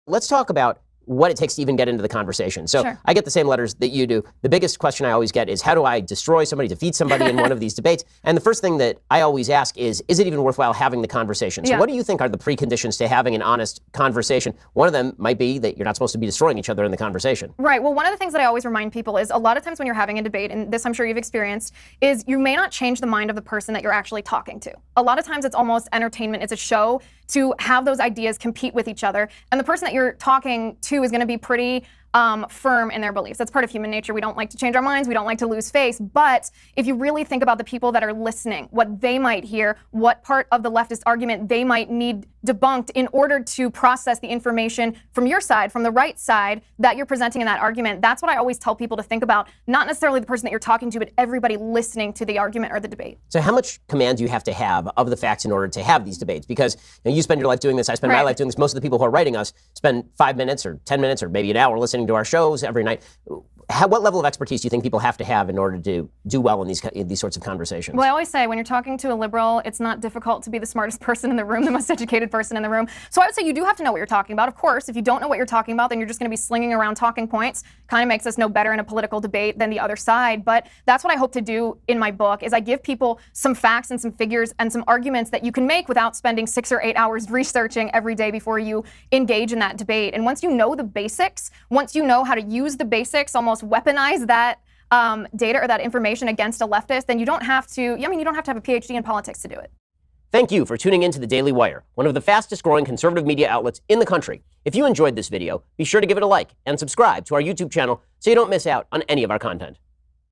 Let's talk about what it takes to even get into the conversation. So Sure. I get the same letters that you do. The biggest question I always get is, how do I destroy somebody, defeat somebody in one of these debates? And the first thing that I always ask is it even worthwhile having the conversation? So what do you think are the preconditions to having an honest conversation? One of them might be that you're not supposed to be destroying each other in the conversation. Right. Well, one of the things that I always remind people is a lot of times when you're having a debate, and this I'm sure you've experienced, is you may not change the mind of the person that you're actually talking to. A lot of times it's almost entertainment. It's a show to have those ideas compete with each other. And the person that you're talking to is going to be pretty firm in their beliefs. That's part of human nature. We don't like to change our minds. We don't like to lose face. But if you really think about the people that are listening, what they might hear, what part of the leftist argument they might need debunked in order to process the information from your side, from the right side that you're presenting in that argument, that's what I always tell people to think about. Not necessarily the person that you're talking to, but everybody listening to the argument or the debate. So how much command do you have to have of the facts in order to have these debates? Because you spend your life doing this, I spend my life doing this. Most of the people who are writing us spend 5 minutes or 10 minutes or maybe an hour listening to our shows every night. What level of expertise do you think people have to have in order to do well in these sorts of conversations? Well, I always say when you're talking to a liberal, it's not difficult to be the smartest person in the room, the most educated person in the room. So I would say you do have to know what you're talking about. Of course, if you don't know what you're talking about, then you're just going to be slinging around talking points. Kind of makes us no better in a political debate than the other side. But that's what I hope to do in my book, is I give people some facts and some figures and some arguments that you can make without spending 6 or 8 hours researching every day before you engage in that debate. And once you know the basics, once you know how to use the basics, almost weaponize that data or that information against a leftist, then you don't have to, you don't have to have a PhD in politics to do it. Thank you for tuning in to the Daily Wire, one of the fastest growing conservative media outlets in the country. If you enjoyed this video, be sure to give it a like and subscribe to our YouTube channel so you don't miss out on any of our content.